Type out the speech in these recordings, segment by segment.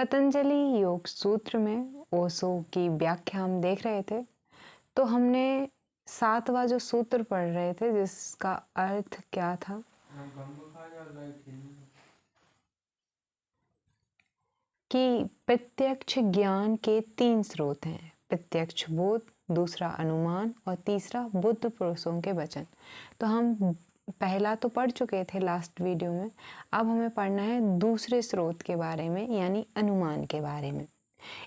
पतंजलि योग सूत्र में ओशो की व्याख्या हम देख रहे थे। तो हमने 7वां जो सूत्र पढ़ रहे थे जिसका अर्थ क्या था कि प्रत्यक्ष ज्ञान के 3 स्रोत हैं, प्रत्यक्ष बोध, दूसरा अनुमान और तीसरा बुद्ध पुरुषों के वचन। तो हम पहला तो पढ़ चुके थे लास्ट वीडियो में। अब हमें पढ़ना है दूसरे स्रोत के बारे में, यानी अनुमान के बारे में।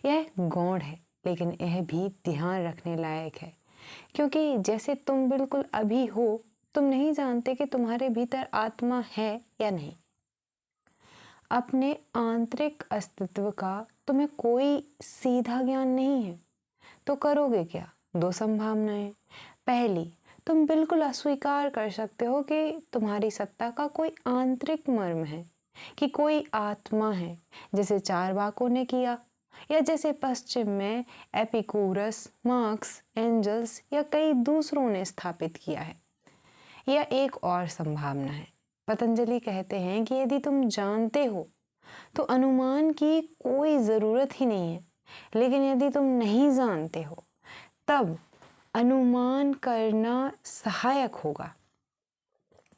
यह गौण है लेकिन यह भी ध्यान रखने लायक है, क्योंकि जैसे तुम बिल्कुल अभी हो, तुम नहीं जानते कि तुम्हारे भीतर आत्मा है या नहीं। अपने आंतरिक अस्तित्व का तुम्हें कोई सीधा ज्ञान नहीं है, तो करोगे क्या? 2 संभावनाएं। पहली, तुम बिल्कुल अस्वीकार कर सकते हो कि तुम्हारी सत्ता का कोई आंतरिक मर्म है, कि कोई आत्मा है, जैसे चारवाकों ने किया, या जैसे पश्चिम में एपिकूरस, मार्क्स, एंजल्स या कई दूसरों ने स्थापित किया है। यह एक और संभावना है। पतंजलि कहते हैं कि यदि तुम जानते हो तो अनुमान की कोई ज़रूरत ही नहीं है, लेकिन यदि तुम नहीं जानते हो तब अनुमान करना सहायक होगा।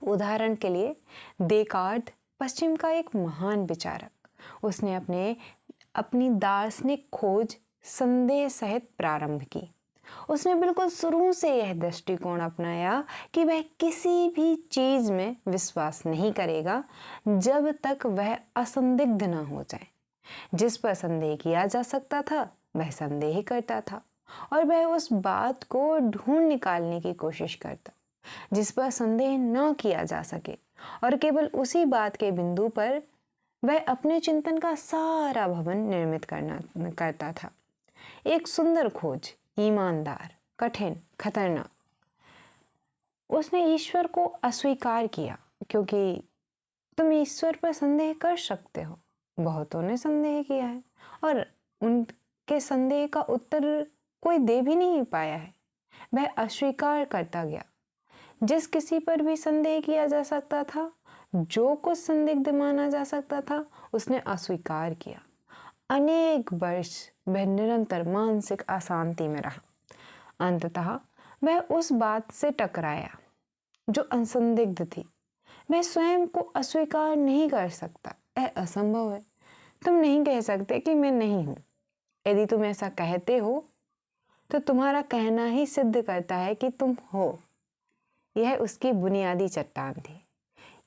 उदाहरण के लिए देकार्त पश्चिम का एक महान विचारक, उसने अपनी दार्शनिक खोज संदेह सहित प्रारंभ की। उसने बिल्कुल शुरू से यह दृष्टिकोण अपनाया कि वह किसी भी चीज में विश्वास नहीं करेगा जब तक वह असंदिग्ध न हो जाए। जिस पर संदेह किया जा सकता था वह संदेह करता था, और वह उस बात को ढूंढ निकालने की कोशिश करता जिस पर संदेह न किया जा सके, और केवल उसी बात के बिंदु पर वह अपने चिंतन का सारा भवन निर्मित करता था। एक सुंदर खोज, ईमानदार, कठिन, खतरनाक। उसने ईश्वर को अस्वीकार किया, क्योंकि तुम ईश्वर पर संदेह कर सकते हो। बहुतों ने संदेह किया है और उनके संदेह का उत्तर कोई दे भी नहीं पाया है। वह अस्वीकार करता गया। जिस किसी पर भी संदेह किया जा सकता था, जो कुछ संदिग्ध माना जा सकता था, उसने अस्वीकार किया। अनेक वर्ष वह निरंतर मानसिक अशांति में रहा। अंततः वह उस बात से टकराया जो असंदिग्ध थी। वह स्वयं को अस्वीकार नहीं कर सकता, यह असंभव है। तुम नहीं कह सकते कि मैं नहीं हूं। यदि तुम ऐसा कहते हो तो तुम्हारा कहना ही सिद्ध करता है कि तुम हो। यह उसकी बुनियादी चट्टान थी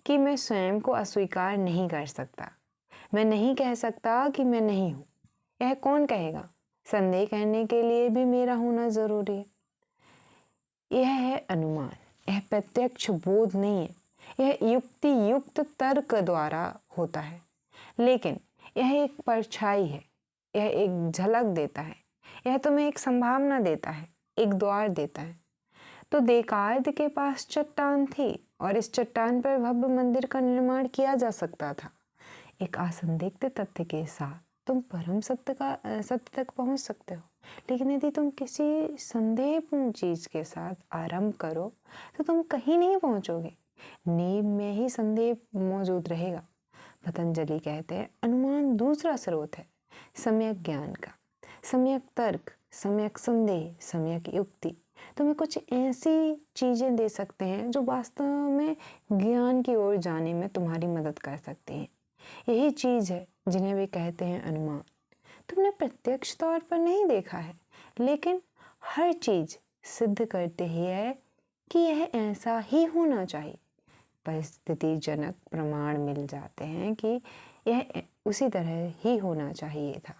कि मैं स्वयं को अस्वीकार नहीं कर सकता। मैं नहीं कह सकता कि मैं नहीं हूं। यह कौन कहेगा? संदेह करने के लिए भी मेरा होना जरूरी है। यह है अनुमान। यह प्रत्यक्ष बोध नहीं है। यह युक्ति युक्त तर्क द्वारा होता है, लेकिन यह एक परछाई है। यह एक झलक देता है। यह तुम्हें एक संभावना देता है, एक द्वार देता है। तो देकार्त के पास चट्टान थी और इस चट्टान पर भव्य मंदिर का निर्माण किया जा सकता था। एक असंदिग्ध तथ्य के साथ तुम परम सत्य तक पहुंच सकते हो, लेकिन यदि तुम किसी संदेहपूर्ण चीज के साथ आरंभ करो तो तुम कहीं नहीं पहुंचोगे। नींव में ही संदेह मौजूद रहेगा। पतंजलि कहते हैं अनुमान दूसरा स्रोत है सम्यक ज्ञान का। सम्यक तर्क, सम्यक संदेह, सम्यक युक्ति तुम्हें कुछ ऐसी चीजें दे सकते हैं जो वास्तव में ज्ञान की ओर जाने में तुम्हारी मदद कर सकती हैं। यही चीज है जिन्हें वे कहते हैं अनुमान। तुमने प्रत्यक्ष तौर पर नहीं देखा है, लेकिन हर चीज सिद्ध करते ही है कि यह ऐसा ही होना चाहिए। परिस्थितिजनक प्रमाण मिल जाते हैं कि यह उसी तरह ही होना चाहिए था।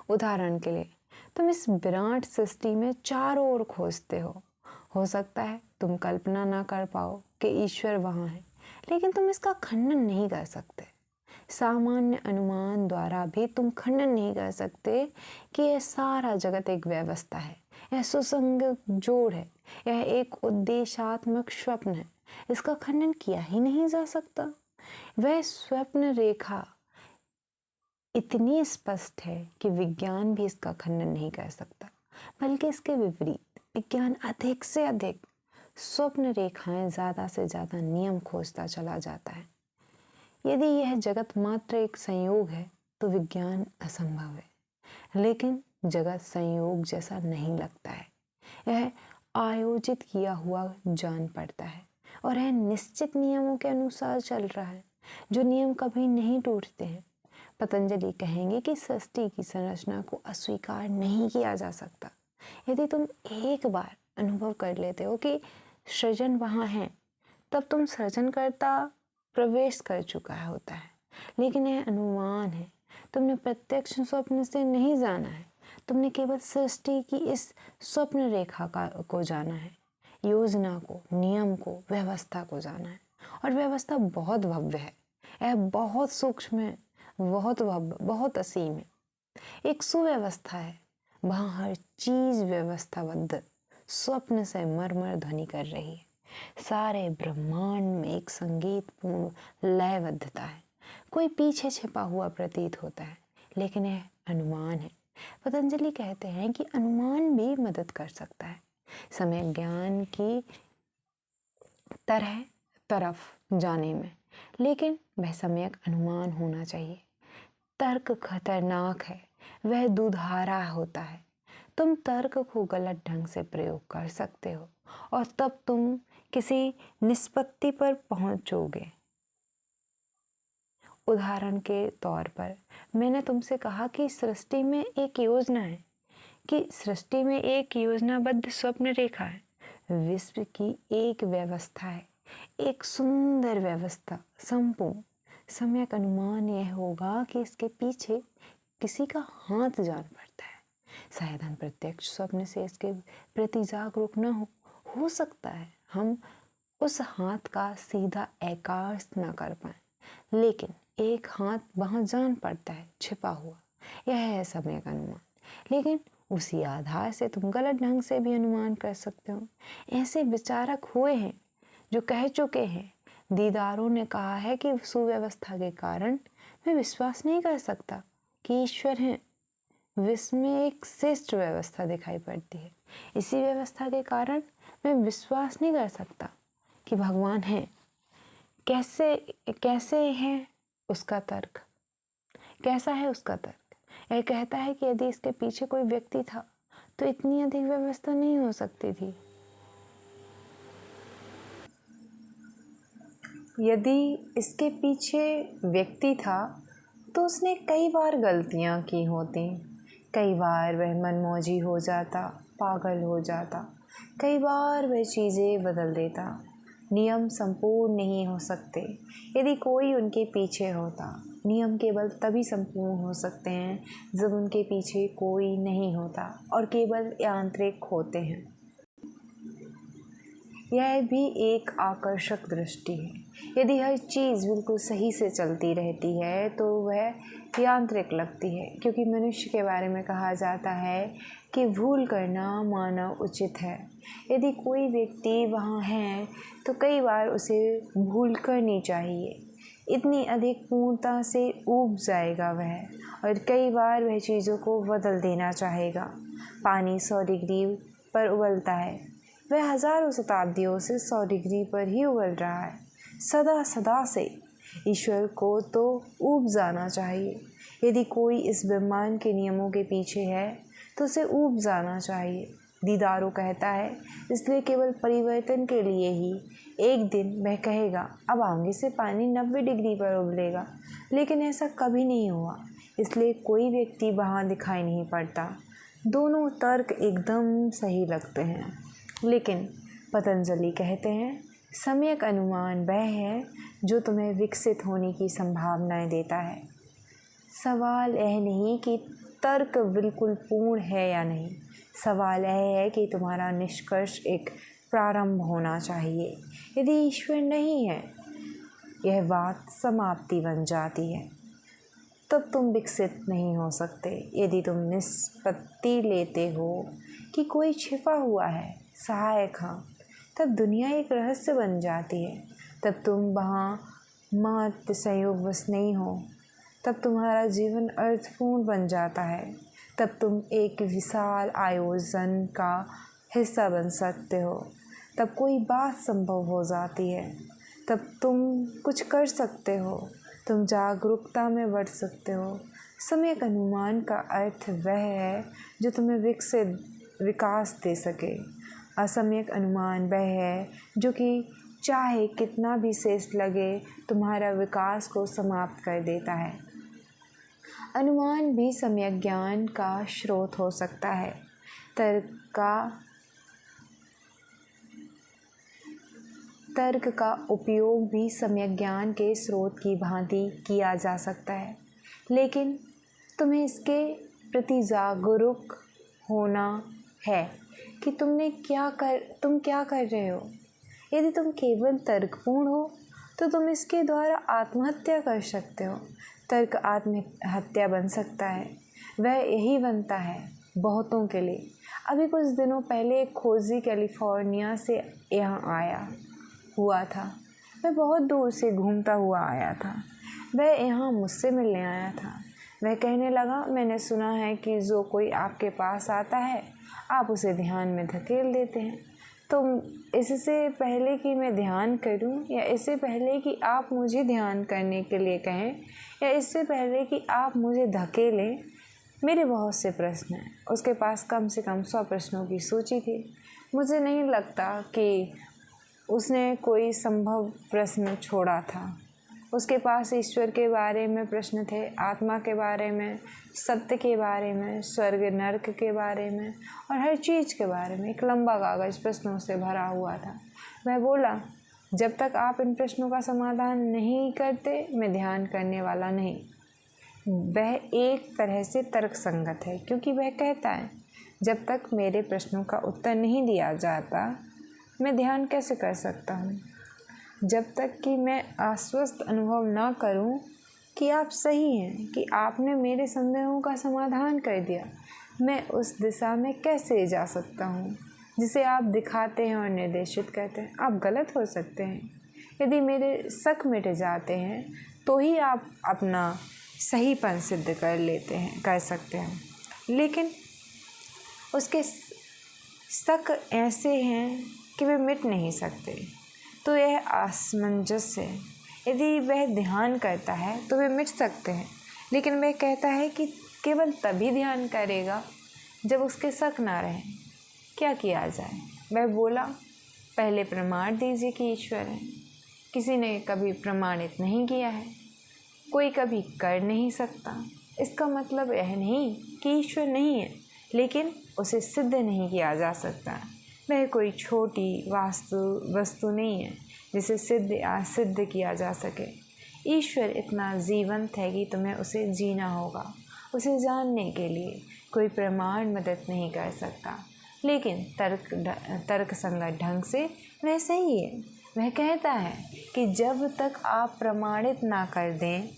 उदाहरण के लिए तुम इस विराट सृष्टि में चारों ओर खोजते हो सकता है तुम कल्पना ना कर पाओ कि ईश्वर वहां है, लेकिन तुम इसका खंडन नहीं कर सकते। सामान्य अनुमान द्वारा भी तुम खंडन नहीं कर सकते कि यह सारा जगत एक व्यवस्था है, यह सुसंगत जोड़ है, यह एक उद्देशात्मक स्वप्न है। इसका खंडन किया ही नहीं जा सकता। वह स्वप्न रेखा इतनी स्पष्ट है कि विज्ञान भी इसका खंडन नहीं कर सकता, बल्कि इसके विपरीत विज्ञान अधिक से अधिक स्वप्न रेखाएं ज्यादा से ज्यादा नियम खोजता चला जाता है। यदि यह जगत मात्र एक संयोग है तो विज्ञान असंभव है, लेकिन जगत संयोग जैसा नहीं लगता है। यह आयोजित किया हुआ जान पड़ता है और यह निश्चित नियमों के अनुसार चल रहा है, जो नियम कभी नहीं टूटते हैं। पतंजलि कहेंगे कि सृष्टि की संरचना को अस्वीकार नहीं किया जा सकता। यदि तुम एक बार अनुभव कर लेते हो कि सृजन वहाँ है, तब तुम सृजनकर्ता प्रवेश कर चुका होता है। लेकिन यह अनुमान है, तुमने प्रत्यक्ष स्वप्न से नहीं जाना है। तुमने केवल सृष्टि की इस स्वप्न रेखा को जाना है, योजना को, नियम को, व्यवस्था को जाना है। और व्यवस्था बहुत भव्य है, यह बहुत सूक्ष्म है, बहुत भव्य, बहुत असीम है। एक सुव्यवस्था है, वहाँ हर चीज व्यवस्थाबद्ध स्वप्न से मरमर ध्वनि कर रही है। सारे ब्रह्मांड में एक संगीतपूर्ण लयबद्धता है। कोई पीछे छिपा हुआ प्रतीत होता है, लेकिन यह अनुमान है। पतंजलि कहते हैं कि अनुमान भी मदद कर सकता है समय ज्ञान की तरफ जाने में, लेकिन वह सम्यक अनुमान होना चाहिए। तर्क खतरनाक है, वह दुधारा होता है। तुम तर्क को गलत ढंग से प्रयोग कर सकते हो और तब तुम किसी निष्पत्ति पर पहुंचोगे। उदाहरण के तौर पर मैंने तुमसे कहा कि सृष्टि में एक योजना है, कि सृष्टि में एक योजनाबद्ध स्वप्न रेखा है, विश्व की एक व्यवस्था है, एक सुंदर व्यवस्था, संपूर्ण। सम्यक अनुमान यह होगा कि इसके पीछे किसी का हाथ जान पड़ता है। शायद हम प्रत्यक्ष स्वप्न से इसके प्रति जागरूक न हो सकता है हम उस हाथ का सीधा एकार्स न कर पाए, लेकिन एक हाथ वहां जान पड़ता है, छिपा हुआ। यह है सम्यक अनुमान। लेकिन उसी आधार से तुम गलत ढंग से भी अनुमान कर सकते हो। ऐसे विचारक हुए हैं जो कह चुके हैं, दीदारों ने कहा है कि सुव्यवस्था के कारण मैं विश्वास नहीं कर सकता कि ईश्वर है। विश्व में एक श्रेष्ठ व्यवस्था दिखाई पड़ती है। इसी व्यवस्था के कारण मैं विश्वास नहीं कर सकता कि भगवान है। कैसे है उसका तर्क? कैसा है उसका तर्क? यह कहता है कि यदि इसके पीछे कोई व्यक्ति था तो इतनी अधिक व्यवस्था नहीं हो सकती थी। यदि इसके पीछे व्यक्ति था तो उसने कई बार गलतियां की होती। कई बार वह मनमौजी हो जाता, पागल हो जाता। कई बार वह चीज़ें बदल देता। नियम संपूर्ण नहीं हो सकते यदि कोई उनके पीछे होता। नियम केवल तभी संपूर्ण हो सकते हैं जब उनके पीछे कोई नहीं होता और केवल यांत्रिक होते हैं। यह भी एक आकर्षक दृष्टि है। यदि हर चीज़ बिल्कुल सही से चलती रहती है तो वह यांत्रिक लगती है, क्योंकि मनुष्य के बारे में कहा जाता है कि भूल करना मानव उचित है। यदि कोई व्यक्ति वहाँ है तो कई बार उसे भूल करनी चाहिए। इतनी अधिक पूर्णता से ऊब जाएगा वह, और कई बार वह चीज़ों को बदल देना चाहेगा। पानी 100 डिग्री पर उबलता है, वह हजारों शताब्दियों से 100 डिग्री पर ही उबल रहा है, सदा सदा से। ईश्वर को तो ऊब जाना चाहिए। यदि कोई इस ब्रह्मांड के नियमों के पीछे है तो उसे ऊब जाना चाहिए। दीदारो कहता है, इसलिए केवल परिवर्तन के लिए ही एक दिन वह कहेगा अब आगे से पानी 90 डिग्री पर उबलेगा, लेकिन ऐसा कभी नहीं हुआ, इसलिए कोई व्यक्ति वहाँ दिखाई नहीं पड़ता। दोनों तर्क एकदम सही लगते हैं, लेकिन पतंजलि कहते हैं सम्यक अनुमान वह है जो तुम्हें विकसित होने की संभावनाएं देता है। सवाल यह नहीं कि तर्क बिल्कुल पूर्ण है या नहीं, सवाल यह है कि तुम्हारा निष्कर्ष एक प्रारंभ होना चाहिए। यदि ईश्वर नहीं है, यह बात समाप्ति बन जाती है, तब तुम विकसित नहीं हो सकते। यदि तुम निष्पत्ति लेते हो कि कोई छिपा हुआ है, सहायक हाँ, तब दुनिया एक रहस्य बन जाती है। तब तुम वहाँ मात्र संयोगवश नहीं हो, तब तुम्हारा जीवन अर्थपूर्ण बन जाता है। तब तुम एक विशाल आयोजन का हिस्सा बन सकते हो। तब कोई बात संभव हो जाती है। तब तुम कुछ कर सकते हो। तुम जागरूकता में बढ़ सकते हो। सम्यक अनुमान का अर्थ वह है जो तुम्हें विकास दे सके। असम्यक अनुमान वह है जो कि चाहे कितना भी शेष लगे तुम्हारा विकास को समाप्त कर देता है। अनुमान भी सम्यक ज्ञान का स्रोत हो सकता है। तर्क का उपयोग भी सम्यक ज्ञान के स्रोत की भांति किया जा सकता है, लेकिन तुम्हें इसके प्रति जागरूक होना है कि तुम क्या कर रहे हो। यदि तुम केवल तर्कपूर्ण हो तो तुम इसके द्वारा आत्महत्या कर सकते हो। तर्क आत्महत्या बन सकता है, वह यही बनता है बहुतों के लिए। अभी कुछ दिनों पहले एक खोजी कैलिफोर्निया से यहाँ हुआ था। वह बहुत दूर से घूमता हुआ आया था। वह यहाँ मुझसे मिलने आया था। वह कहने लगा, मैंने सुना है कि जो कोई आपके पास आता है आप उसे ध्यान में धकेल देते हैं। तो इससे पहले कि मैं ध्यान करूं, या इससे पहले कि आप मुझे ध्यान करने के लिए कहें, या इससे पहले कि आप मुझे धकेलें, मेरे बहुत से प्रश्न हैं। उसके पास कम से कम 100 प्रश्नों की सूची थी। मुझे नहीं लगता कि उसने कोई संभव प्रश्न छोड़ा था। उसके पास ईश्वर के बारे में प्रश्न थे, आत्मा के बारे में, सत्य के बारे में, स्वर्ग नर्क के बारे में और हर चीज़ के बारे में एक लंबा कागज़ प्रश्नों से भरा हुआ था। वह बोला, जब तक आप इन प्रश्नों का समाधान नहीं करते मैं ध्यान करने वाला नहीं। वह एक तरह से तर्कसंगत है, क्योंकि वह कहता है जब तक मेरे प्रश्नों का उत्तर नहीं दिया जाता मैं ध्यान कैसे कर सकता हूँ। जब तक कि मैं आश्वस्त अनुभव ना करूं कि आप सही हैं, कि आपने मेरे संदेहों का समाधान कर दिया, मैं उस दिशा में कैसे जा सकता हूं जिसे आप दिखाते हैं और निर्देशित करते हैं। आप गलत हो सकते हैं। यदि मेरे शक मिट जाते हैं तो ही आप अपना सहीपन सिद्ध कर सकते हैं, लेकिन उसके शक ऐसे हैं कि वे मिट नहीं सकते। तो यह असमंजस है। यदि वह ध्यान करता है तो वे मिट सकते हैं, लेकिन वह कहता है कि केवल तभी ध्यान करेगा जब उसके शक ना रहे। क्या किया जाए? वह बोला, पहले प्रमाण दीजिए कि ईश्वर है। किसी ने कभी प्रमाणित नहीं किया है, कोई कभी कर नहीं सकता। इसका मतलब यह नहीं कि ईश्वर नहीं है, लेकिन उसे सिद्ध नहीं किया जा सकता। वह कोई छोटी वस्तु नहीं है जिसे सिद्ध किया जा सके। ईश्वर इतना जीवंत है कि तुम्हें उसे जीना होगा। उसे जानने के लिए कोई प्रमाण मदद नहीं कर सकता, लेकिन तर्कसंगत ढंग से वह सही है। वह कहता है कि जब तक आप प्रमाणित ना कर दें,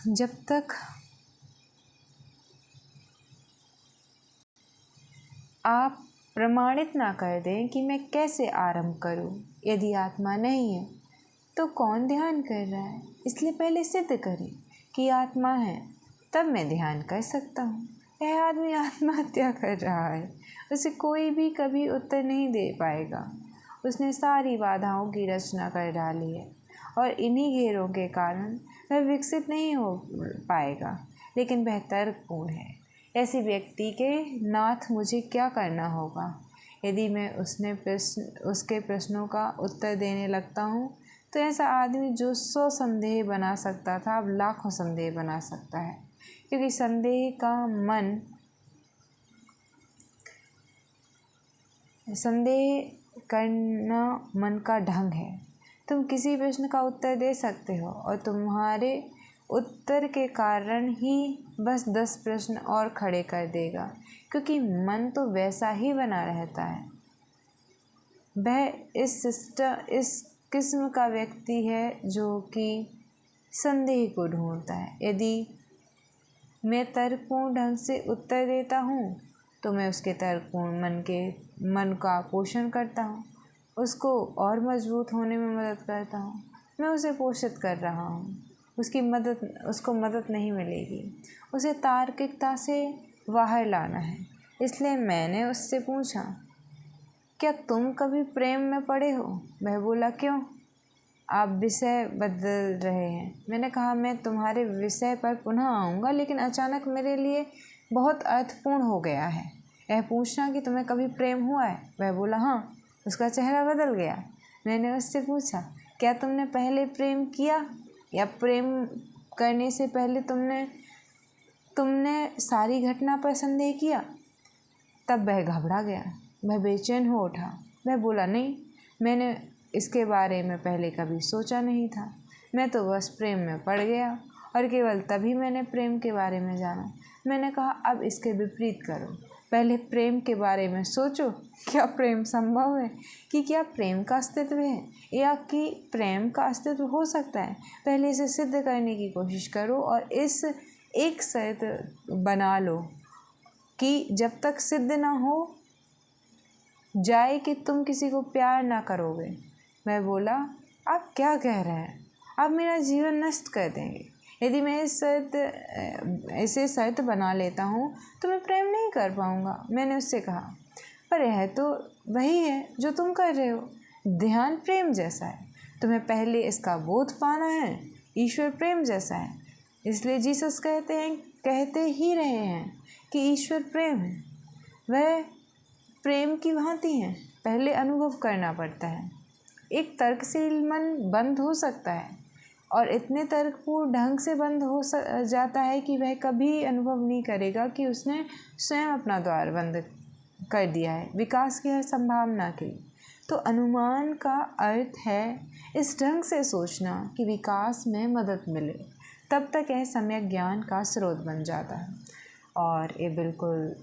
जब तक आप प्रमाणित ना कर दें कि मैं कैसे आरंभ करूं। यदि आत्मा नहीं है तो कौन ध्यान कर रहा है? इसलिए पहले सिद्ध करें कि आत्मा है, तब मैं ध्यान कर सकता हूँ। यह आदमी आत्महत्या कर रहा है। उसे कोई भी कभी उत्तर नहीं दे पाएगा। उसने सारी बाधाओं की रचना कर डाली है और इन्हीं घेरों के कारण वह विकसित नहीं हो पाएगा, लेकिन वह तर्कपूर्ण है। ऐसी व्यक्ति के नाथ मुझे क्या करना होगा? यदि मैं उसके प्रश्नों का उत्तर देने लगता हूँ तो ऐसा आदमी जो 100 संदेह बना सकता था अब लाखों संदेह बना सकता है, क्योंकि संदेह करना मन का ढंग है। तुम किसी प्रश्न का उत्तर दे सकते हो और तुम्हारे उत्तर के कारण ही बस 10 प्रश्न और खड़े कर देगा, क्योंकि मन तो वैसा ही बना रहता है। वह इस किस्म का व्यक्ति है जो कि संदेह को ढूंढता है। यदि मैं तर्कपूर्ण ढंग से उत्तर देता हूँ तो मैं उसके तर्कपूर्ण मन का पोषण करता हूँ, उसको और मजबूत होने में मदद करता हूँ। मैं उसे पोषित कर रहा हूँ। उसको मदद नहीं मिलेगी। उसे तार्किकता से बाहर लाना है। इसलिए मैंने उससे पूछा, क्या तुम कभी प्रेम में पड़े हो? वह बोला, क्यों? आप विषय बदल रहे हैं। मैंने कहा, मैं तुम्हारे विषय पर पुनः आऊँगा, लेकिन अचानक मेरे लिए बहुत अर्थपूर्ण हो गया है यह पूछना कि तुम्हें कभी प्रेम हुआ है। वह बोला, हाँ। उसका चेहरा बदल गया। मैंने उससे पूछा, क्या तुमने पहले प्रेम किया या प्रेम करने से पहले तुमने सारी घटना पर संदेह किया? तब वह घबरा गया। वह बेचैन हो उठा। वह बोला, नहीं, मैंने इसके बारे में पहले कभी सोचा नहीं था। मैं तो बस प्रेम में पड़ गया और केवल तभी मैंने प्रेम के बारे में जाना। मैंने कहा, अब इसके विपरीत करो। पहले प्रेम के बारे में सोचो, क्या प्रेम संभव है, कि क्या प्रेम का अस्तित्व है या कि प्रेम का अस्तित्व हो सकता है। पहले इसे सिद्ध करने की कोशिश करो और इस एक शर्त बना लो कि जब तक सिद्ध ना हो जाए कि तुम किसी को प्यार ना करोगे। मैं बोला, आप क्या कह रहे हैं? आप मेरा जीवन नष्ट कर देंगे। यदि मैं इसे शर्त बना लेता हूँ तो मैं प्रेम नहीं कर पाऊँगा। मैंने उससे कहा, पर यह तो वही है जो तुम कर रहे हो। ध्यान प्रेम जैसा है, तुम्हें पहले इसका बोध पाना है। ईश्वर प्रेम जैसा है, इसलिए जीसस कहते ही रहे हैं कि ईश्वर प्रेम है। वह प्रेम की भांति है, पहले अनुभव करना पड़ता है। एक तर्कशील मन बंद हो सकता है और इतने तर्कपूर्ण ढंग से बंद हो जाता है कि वह कभी अनुभव नहीं करेगा कि उसने स्वयं अपना द्वार बंद कर दिया है विकास की हर संभावना के लिए। तो अनुमान का अर्थ है इस ढंग से सोचना कि विकास में मदद मिले, तब तक यह सम्यक ज्ञान का स्रोत बन जाता है। और ये बिल्कुल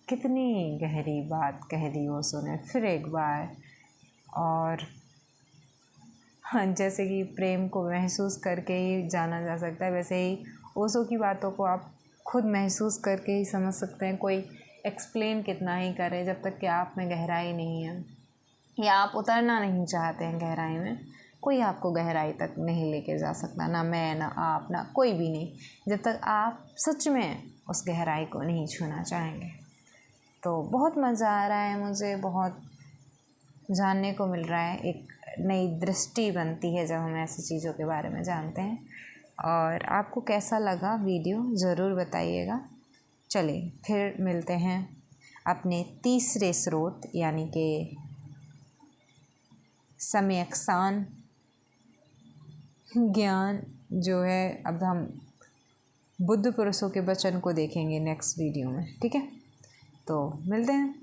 कितनी गहरी बात कह दी ओशो ने फिर एक बार। और हाँ, जैसे कि प्रेम को महसूस करके ही जाना जा सकता है, वैसे ही ओशो की बातों को आप खुद महसूस करके ही समझ सकते हैं। कोई एक्सप्लेन कितना ही करे, जब तक कि आप में गहराई नहीं है या आप उतरना नहीं चाहते हैं गहराई में, कोई आपको गहराई तक नहीं लेके जा सकता। ना मैं, ना आप, ना कोई भी नहीं, जब तक आप सच में उस गहराई को नहीं छूना चाहेंगे। तो बहुत मज़ा आ रहा है मुझे, बहुत जानने को मिल रहा है। एक नई दृष्टि बनती है जब हम ऐसी चीज़ों के बारे में जानते हैं। और आपको कैसा लगा वीडियो ज़रूर बताइएगा। चलिए फिर मिलते हैं अपने तीसरे स्रोत यानी कि सम्यक्सान ज्ञान जो है। अब हम बुद्ध पुरुषों के वचन को देखेंगे नेक्स्ट वीडियो में, ठीक है? तो मिलते हैं।